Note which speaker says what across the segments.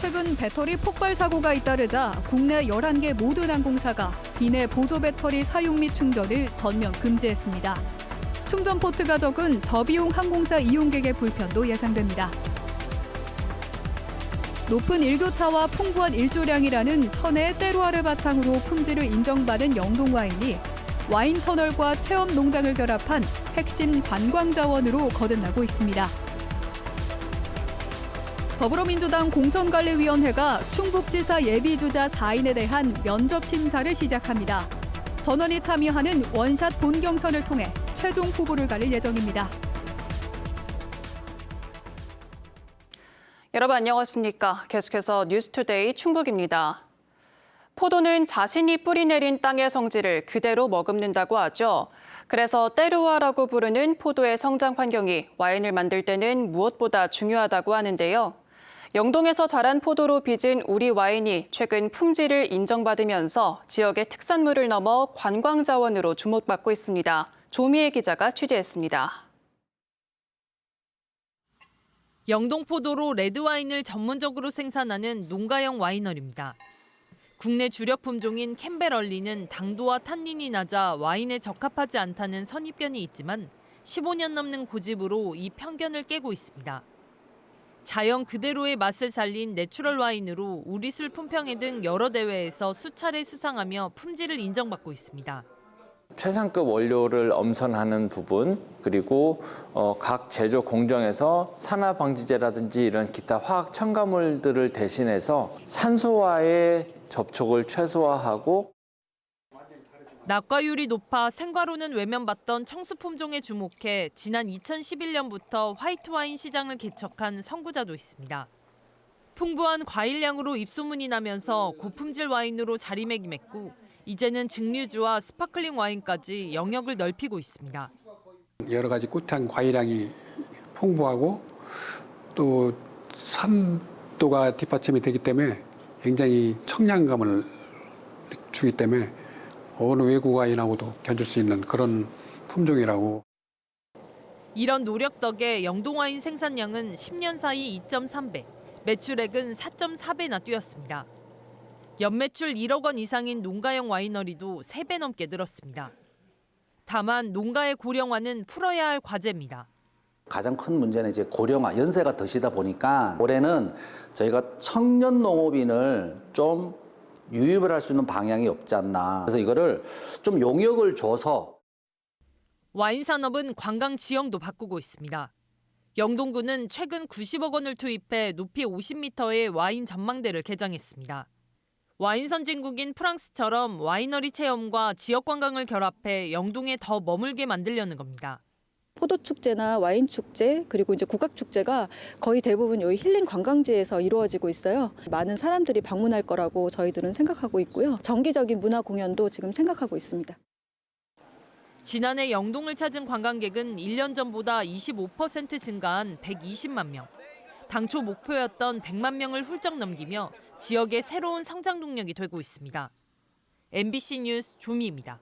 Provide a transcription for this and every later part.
Speaker 1: 최근 배터리 폭발 사고가 잇따르자 국내 11개 모든 항공사가 기내 보조 배터리 사용 및 충전을 전면 금지했습니다. 충전 포트가 적은 저비용 항공사 이용객의 불편도 예상됩니다. 높은 일교차와 풍부한 일조량이라는 천혜의 때루아를 바탕으로 품질을 인정받은 영동 와인이 와인 터널과 체험 농장을 결합한 핵심 관광 자원으로 거듭나고 있습니다. 더불어민주당 공천관리위원회가 충북지사 예비주자 4인에 대한 면접 심사를 시작합니다. 전원이 참여하는 원샷 본경선을 통해 최종 후보를 가릴 예정입니다.
Speaker 2: 여러분 안녕하십니까? 계속해서 뉴스투데이 충북입니다. 포도는 자신이 뿌리내린 땅의 성질을 그대로 머금는다고 하죠. 그래서 때루아라고 부르는 포도의 성장 환경이 와인을 만들 때는 무엇보다 중요하다고 하는데요. 영동에서 자란 포도로 빚은 우리 와인이 최근 품질을 인정받으면서 지역의 특산물을 넘어 관광 자원으로 주목받고 있습니다. 조미애 기자가 취재했습니다.
Speaker 3: 영동 포도로 레드와인을 전문적으로 생산하는 농가형 와이너리입니다. 국내 주력 품종인 캠베럴리는 당도와 탄닌이 낮아 와인에 적합하지 않다는 선입견이 있지만 15년 넘는 고집으로 이 편견을 깨고 있습니다. 자연 그대로의 맛을 살린 내추럴 와인으로 우리술 품평회 등 여러 대회에서 수차례 수상하며 품질을 인정받고 있습니다.
Speaker 4: 최상급 원료를 엄선하는 부분, 그리고 각 제조 공정에서 산화방지제라든지 이런 기타 화학 첨가물들을 대신해서 산소와의 접촉을 최소화하고
Speaker 3: 낙과율이 높아 생과로는 외면받던 청수 품종에 주목해 지난 2011년부터 화이트 와인 시장을 개척한 선구자도 있습니다. 풍부한 과일량으로 입소문이 나면서 고품질 와인으로 자리매김했고 이제는 증류주와 스파클링 와인까지 영역을 넓히고 있습니다.
Speaker 5: 여러 가지 꽃향 과일향이 풍부하고 또 산도가 뒷받침이 되기 때문에 굉장히 청량감을 주기 때문에 어느 외국 와인하고도 견줄 수 있는 그런 품종이라고.
Speaker 3: 이런 노력 덕에 영동 와인 생산량은 10년 사이 2.3배, 매출액은 4.4배나 뛰었습니다. 연매출 1억 원 이상인 농가형 와이너리도 3배 넘게 늘었습니다. 다만 농가의 고령화는 풀어야 할 과제입니다.
Speaker 6: 가장 큰 문제는 이제 고령화, 연세가 드시다 보니까 올해는 저희가 청년 농업인을 좀 유입을 할 수 있는 방향이 없지 않나. 그래서 이거를 좀 용역을 줘서.
Speaker 3: 와인 산업은 관광 지형도 바꾸고 있습니다. 영동구는 최근 90억 원을 투입해 높이 50m의 와인 전망대를 개장했습니다. 와인 선진국인 프랑스처럼 와이너리 체험과 지역 관광을 결합해 영동에 더 머물게 만들려는 겁니다.
Speaker 7: 포도 축제나 와인 축제 그리고 이제 국악 축제가 거의 대부분 여기 힐링 관광지에서 이루어지고 있어요. 많은 사람들이 방문할 거라고 저희들은 생각하고 있고요. 정기적인 문화 공연도 지금 생각하고 있습니다.
Speaker 3: 지난해 영동을 찾은 관광객은 1년 전보다 25% 증가한 120만 명. 당초 목표였던 100만 명을 훌쩍 넘기며 지역의 새로운 성장 동력이 되고 있습니다. MBC 뉴스 조미입니다.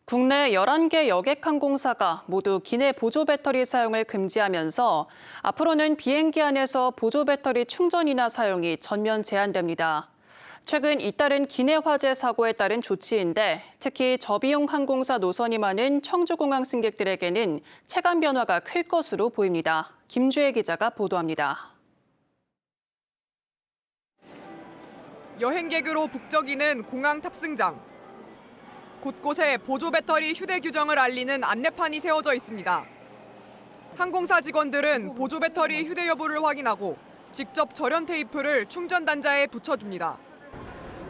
Speaker 2: 국내 11개 여객항공사가 모두 기내 보조 배터리 사용을 금지하면서 앞으로는 비행기 안에서 보조 배터리 충전이나 사용이 전면 제한됩니다. 최근 잇따른 기내 화재 사고에 따른 조치인데 특히 저비용 항공사 노선이 많은 청주공항 승객들에게는 체감 변화가 클 것으로 보입니다. 김주혜 기자가 보도합니다.
Speaker 8: 여행객으로 북적이는 공항 탑승장. 곳곳에 보조 배터리 휴대 규정을 알리는 안내판이 세워져 있습니다. 항공사 직원들은 보조 배터리 휴대 여부를 확인하고 직접 절연 테이프를 충전 단자에 붙여줍니다.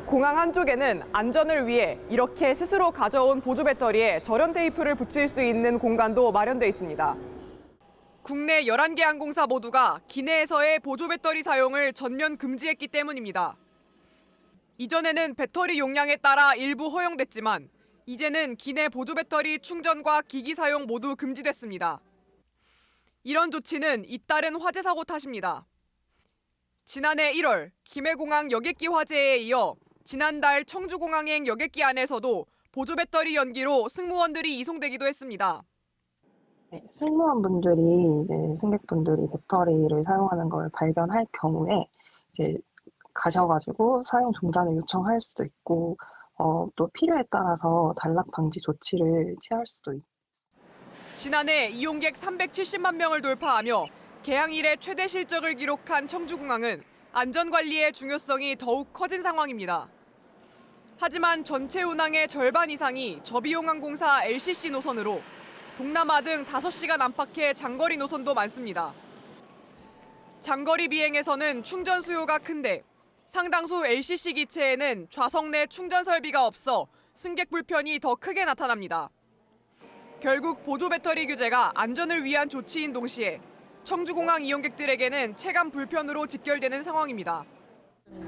Speaker 8: 공항 한쪽에는 안전을 위해 이렇게 스스로 가져온 보조 배터리에 절연 테이프를 붙일 수 있는 공간도 마련돼 있습니다. 국내 11개 항공사 모두가 기내에서의 보조 배터리 사용을 전면 금지했기 때문입니다. 이전에는 배터리 용량에 따라 일부 허용됐지만 이제는 기내 보조 배터리 충전과 기기 사용 모두 금지됐습니다. 이런 조치는 잇따른 화재 사고 탓입니다. 지난해 1월 김해공항 여객기 화재에 이어 지난달 청주공항행 여객기 안에서도 보조 배터리 연기로 승무원들이 이송되기도 했습니다.
Speaker 9: 네, 승무원분들이 이제 승객분들이 배터리를 사용하는 걸 발견할 경우에 이제 가셔가지고 사용 중단을 요청할 수도 있고 또 필요에 따라서 단락 방지 조치를 취할 수도 있고.
Speaker 8: 지난해 이용객 370만 명을 돌파하며 개항 이래 최대 실적을 기록한 청주공항은 안전관리의 중요성이 더욱 커진 상황입니다. 하지만 전체 운항의 절반 이상이 저비용 항공사 LCC 노선으로 동남아 등 5시간 안팎의 장거리 노선도 많습니다. 장거리 비행에서는 충전 수요가 큰데 상당수 LCC 기체에는 좌석 내 충전 설비가 없어 승객 불편이 더 크게 나타납니다. 결국 보조 배터리 규제가 안전을 위한 조치인 동시에 청주공항 이용객들에게는 체감 불편으로 직결되는 상황입니다.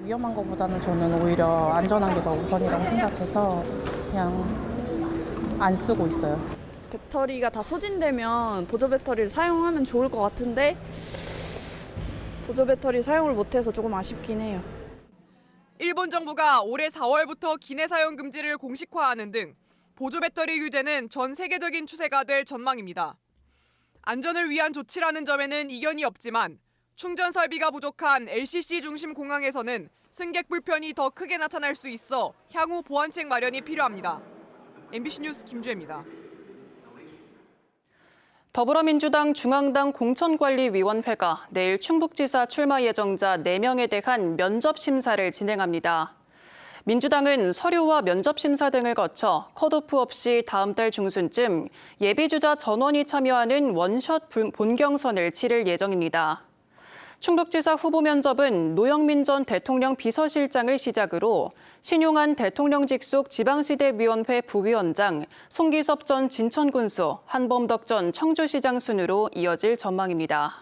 Speaker 10: 위험한 것보다는 저는 오히려 안전한 게 더 우선이라고 생각해서 그냥 안 쓰고 있어요.
Speaker 11: 배터리가 다 소진되면 보조 배터리를 사용하면 좋을 것 같은데 보조 배터리 사용을 못해서 조금 아쉽긴 해요.
Speaker 8: 일본 정부가 올해 4월부터 기내 사용 금지를 공식화하는 등 보조 배터리 규제는 전 세계적인 추세가 될 전망입니다. 안전을 위한 조치라는 점에는 이견이 없지만 충전 설비가 부족한 LCC 중심 공항에서는 승객 불편이 더 크게 나타날 수 있어 향후 보완책 마련이 필요합니다. MBC 뉴스 김주혜입니다.
Speaker 2: 더불어민주당 중앙당 공천관리위원회가 내일 충북지사 출마 예정자 4명에 대한 면접 심사를 진행합니다. 민주당은 서류와 면접 심사 등을 거쳐 컷오프 없이 다음 달 중순쯤 예비주자 전원이 참여하는 원샷 본경선을 치를 예정입니다. 충북지사 후보 면접은 노영민 전 대통령 비서실장을 시작으로 신용한 대통령 직속 지방시대위원회 부위원장, 송기섭 전 진천군수, 한범덕 전 청주시장 순으로 이어질 전망입니다.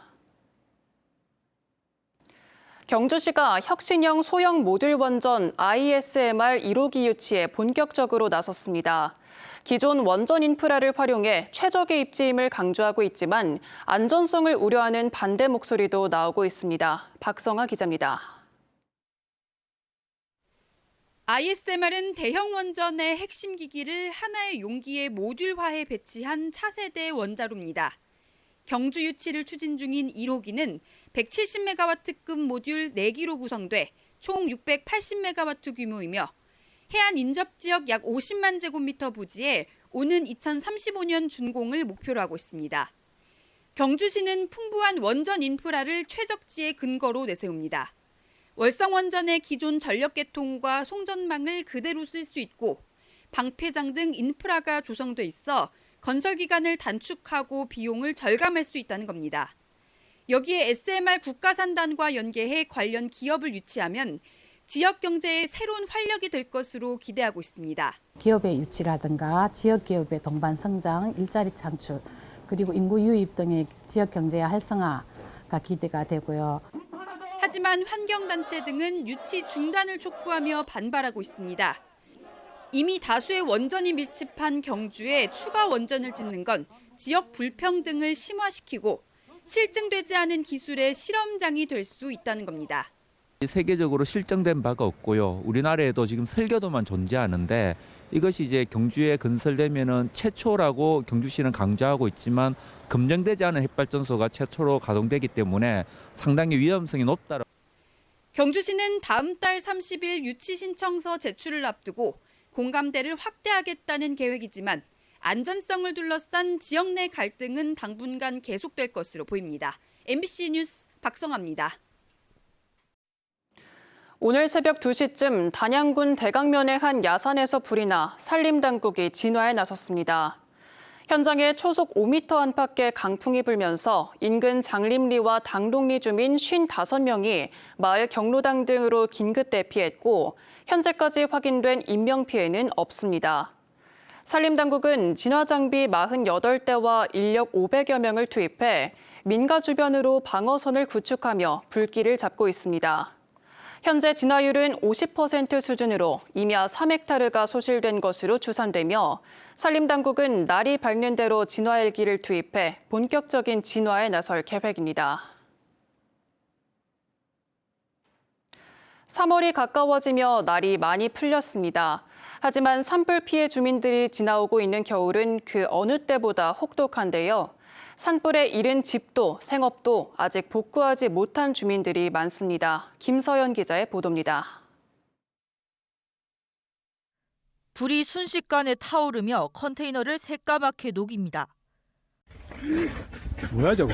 Speaker 2: 경주시가 혁신형 소형 모듈 원전 ISMR 1호기 유치에 본격적으로 나섰습니다. 기존 원전 인프라를 활용해 최적의 입지임을 강조하고 있지만 안전성을 우려하는 반대 목소리도 나오고 있습니다. 박성아 기자입니다.
Speaker 12: ISMR은 대형 원전의 핵심 기기를 하나의 용기에 모듈화해 배치한 차세대 원자로입니다. 경주 유치를 추진 중인 1호기는 170메가와트급 모듈 4기로 구성돼 총 680메가와트 규모이며 해안 인접 지역 약 50만 제곱미터 부지에 오는 2035년 준공을 목표로 하고 있습니다. 경주시는 풍부한 원전 인프라를 최적지의 근거로 내세웁니다. 월성원전의 기존 전력계통과 송전망을 그대로 쓸 수 있고 방패장 등 인프라가 조성돼 있어 건설 기간을 단축하고 비용을 절감할 수 있다는 겁니다. 여기에 SMR 국가산단과 연계해 관련 기업을 유치하면 지역 경제의 새로운 활력이 될 것으로 기대하고 있습니다.
Speaker 10: 기업의 유치라든가 지역 기업의 동반 성장, 일자리 창출, 그리고 인구 유입 등의 지역 경제의 활성화가 기대가 되고요.
Speaker 12: 하지만 환경단체 등은 유치 중단을 촉구하며 반발하고 있습니다. 이미 다수의 원전이 밀집한 경주에 추가 원전을 짓는 건 지역 불평등을 심화시키고 실증되지 않은 기술의 실험장이 될 수 있다는 겁니다.
Speaker 13: 세계적으로 실증된 바가 없고요. 우리나라에도 지금 설계도만 존재하는데 이것이 이제 경주에 건설되면은 최초라고 경주시는 강조하고 있지만 검증되지 않은 핵발전소가 최초로 가동되기 때문에 상당히 위험성이 높다.
Speaker 12: 경주시는 다음 달 30일 유치 신청서 제출을 앞두고 공감대를 확대하겠다는 계획이지만 안전성을 둘러싼 지역 내 갈등은 당분간 계속될 것으로 보입니다. MBC 뉴스 박성아입니다.
Speaker 2: 오늘 새벽 2시쯤 단양군 대강면의 한 야산에서 불이 나 산림당국이 진화에 나섰습니다. 현장에 초속 5m 안팎의 강풍이 불면서 인근 장림리와 당동리 주민 55명이 마을 경로당 등으로 긴급 대피했고 현재까지 확인된 인명피해는 없습니다. 산림당국은 진화장비 48대와 인력 500여 명을 투입해 민가 주변으로 방어선을 구축하며 불길을 잡고 있습니다. 현재 진화율은 50% 수준으로 임야 3헥타르가 소실된 것으로 추산되며 산림당국은 날이 밝는 대로 진화헬기를 투입해 본격적인 진화에 나설 계획입니다. 3월이 가까워지며 날이 많이 풀렸습니다. 하지만 산불 피해 주민들이 지나오고 있는 겨울은 그 어느 때보다 혹독한데요. 산불에 잃은 집도 생업도 아직 복구하지 못한 주민들이 많습니다. 김서연 기자의 보도입니다.
Speaker 14: 불이 순식간에 타오르며 컨테이너를 새까맣게 녹입니다.
Speaker 5: 뭐야 저거?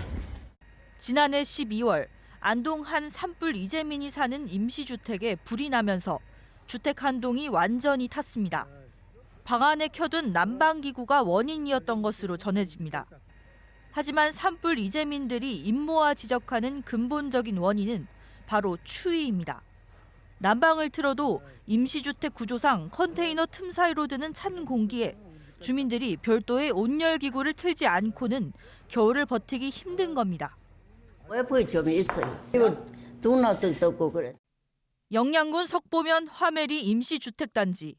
Speaker 14: 지난해 12월 안동 한 산불 이재민이 사는 임시주택에 불이 나면서 주택 한 동이 완전히 탔습니다. 방 안에 켜둔 난방기구가 원인이었던 것으로 전해집니다. 하지만 산불 이재민들이 임모아 지적하는 근본적인 원인은 바로 추위입니다. 난방을 틀어도 임시주택 구조상 컨테이너 틈 사이로 드는 찬 공기에 주민들이 별도의 온열기구를 틀지 않고는 겨울을 버티기 힘든 겁니다.
Speaker 15: 웨프가 좀 있어요. 이거 도넛도 떴고 그래.
Speaker 14: 영양군 석보면 화멜이 임시주택단지.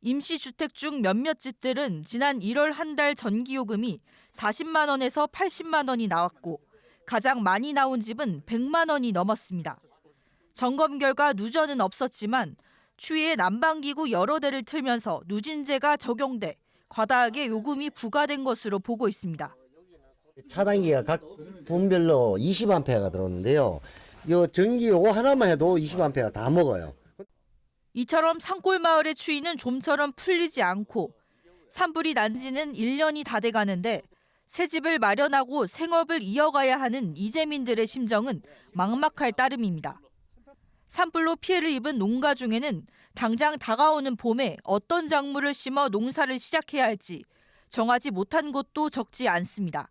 Speaker 14: 임시주택 중 몇몇 집들은 지난 1월 한 달 전기요금이 40만 원에서 80만 원이 나왔고 가장 많이 나온 집은 100만 원이 넘었습니다. 점검 결과 누전은 없었지만 추위에 난방기구 여러 대를 틀면서 누진제가 적용돼 과다하게 요금이 부과된 것으로 보고 있습니다.
Speaker 16: 차단기가 각 분별로 20A가 들어오는데요. 이 전기 요거 하나만 해도 20A가 다 먹어요.
Speaker 14: 이처럼 산골 마을의 추위는 좀처럼 풀리지 않고 산불이 난 지는 1년이 다 돼가는데 새 집을 마련하고 생업을 이어가야 하는 이재민들의 심정은 막막할 따름입니다. 산불로 피해를 입은 농가 중에는 당장 다가오는 봄에 어떤 작물을 심어 농사를 시작해야 할지 정하지 못한 곳도 적지 않습니다.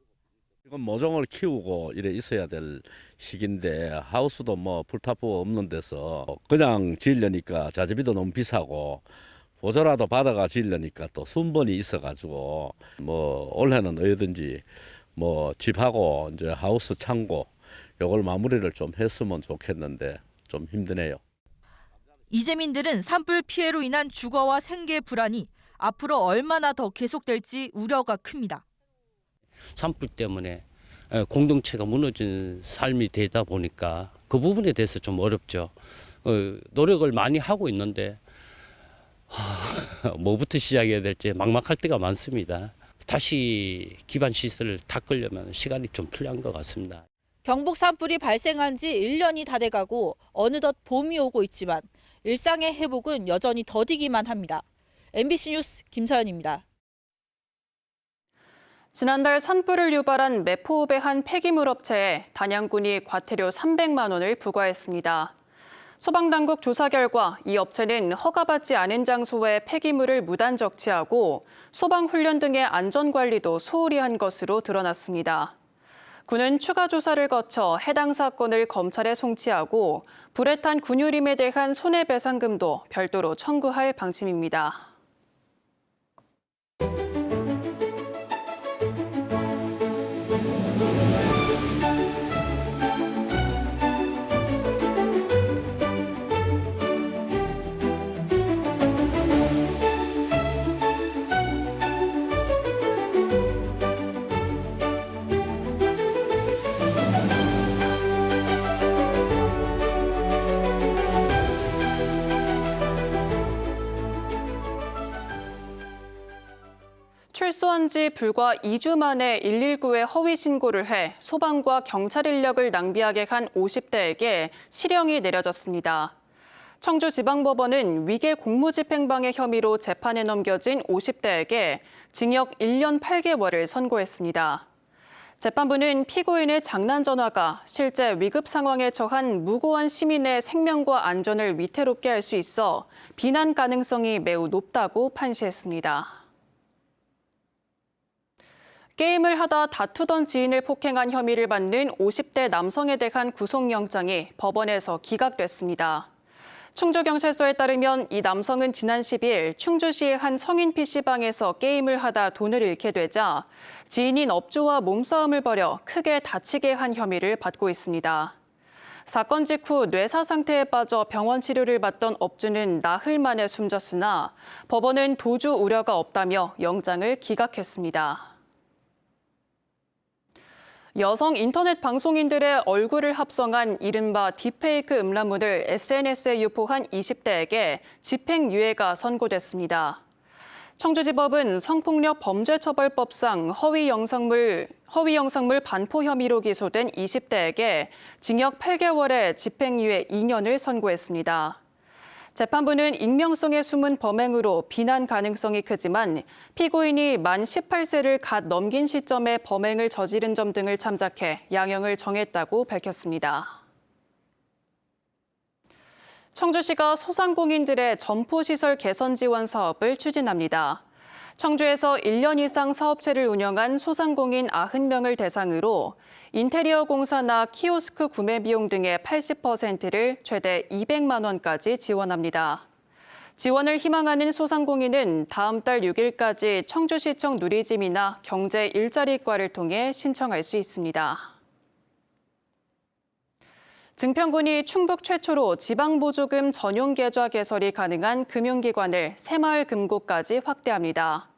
Speaker 17: 이건 모종을 키우고 이래 있어야 될 시기인데 하우스도 뭐 불타프 없는 데서 그냥 지으려니까 자재비도 너무 비싸고 보조라도 받아가 지으려니까 또 순번이 있어가지고 뭐 올해는 어디든지 뭐 집하고 이제 하우스 창고 요걸 마무리를 좀 했으면 좋겠는데 좀 힘드네요.
Speaker 14: 이재민들은 산불 피해로 인한 주거와 생계 불안이 앞으로 얼마나 더 계속될지 우려가 큽니다.
Speaker 18: 산불 때문에 공동체가 무너진 삶이 되다 보니까 그 부분에 대해서 좀 어렵죠. 노력을 많이 하고 있는데 뭐부터 시작해야 될지 막막할 때가 많습니다. 다시 기반 시설을 닦으려면 시간이 좀 필요한 것 같습니다.
Speaker 14: 경북 산불이 발생한 지 1년이 다 돼가고 어느덧 봄이 오고 있지만 일상의 회복은 여전히 더디기만 합니다. MBC 뉴스 김서연입니다.
Speaker 2: 지난달 산불을 유발한 매포읍의 한 폐기물 업체에 단양군이 과태료 300만 원을 부과했습니다. 소방당국 조사 결과 이 업체는 허가받지 않은 장소에 폐기물을 무단 적치하고 소방훈련 등의 안전관리도 소홀히 한 것으로 드러났습니다. 군은 추가 조사를 거쳐 해당 사건을 검찰에 송치하고 불에 탄 군유림에 대한 손해배상금도 별도로 청구할 방침입니다. 출소한 지 불과 2주 만에 119에 허위 신고를 해 소방과 경찰 인력을 낭비하게 한 50대에게 실형이 내려졌습니다. 청주지방법원은 위계 공무집행방해 혐의로 재판에 넘겨진 50대에게 징역 1년 8개월을 선고했습니다. 재판부는 피고인의 장난 전화가 실제 위급 상황에 처한 무고한 시민의 생명과 안전을 위태롭게 할 수 있어 비난 가능성이 매우 높다고 판시했습니다. 게임을 하다 다투던 지인을 폭행한 혐의를 받는 50대 남성에 대한 구속영장이 법원에서 기각됐습니다. 충주경찰서에 따르면 이 남성은 지난 10일 충주시의 한 성인 PC방에서 게임을 하다 돈을 잃게 되자 지인인 업주와 몸싸움을 벌여 크게 다치게 한 혐의를 받고 있습니다. 사건 직후 뇌사 상태에 빠져 병원 치료를 받던 업주는 나흘 만에 숨졌으나 법원은 도주 우려가 없다며 영장을 기각했습니다. 여성 인터넷 방송인들의 얼굴을 합성한 이른바 딥페이크 음란물을 SNS에 유포한 20대에게 집행유예가 선고됐습니다. 청주지법은 성폭력 범죄처벌법상 허위 영상물 반포 혐의로 기소된 20대에게 징역 8개월에 집행유예 2년을 선고했습니다. 재판부는 익명성의 숨은 범행으로 비난 가능성이 크지만 피고인이 만 18세를 갓 넘긴 시점에 범행을 저지른 점 등을 참작해 양형을 정했다고 밝혔습니다. 청주시가 소상공인들의 점포시설 개선 지원 사업을 추진합니다. 청주에서 1년 이상 사업체를 운영한 소상공인 90명을 대상으로 인테리어 공사나 키오스크 구매 비용 등의 80%를 최대 200만 원까지 지원합니다. 지원을 희망하는 소상공인은 다음 달 6일까지 청주시청 누리짐이나 경제 일자리과를 통해 신청할 수 있습니다. 증평군이 충북 최초로 지방보조금 전용 계좌 개설이 가능한 금융기관을 새마을금고까지 확대합니다.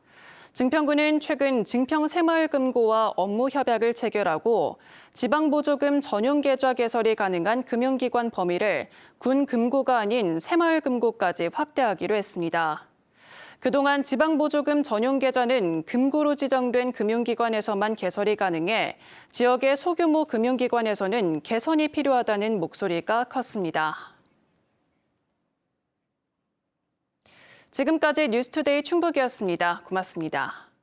Speaker 2: 증평군은 최근 증평새마을금고와 업무 협약을 체결하고 지방보조금 전용 계좌 개설이 가능한 금융기관 범위를 군 금고가 아닌 새마을금고까지 확대하기로 했습니다. 그동안 지방보조금 전용 계좌는 금고로 지정된 금융기관에서만 개설이 가능해 지역의 소규모 금융기관에서는 개선이 필요하다는 목소리가 컸습니다. 지금까지 뉴스투데이 충북이었습니다. 고맙습니다.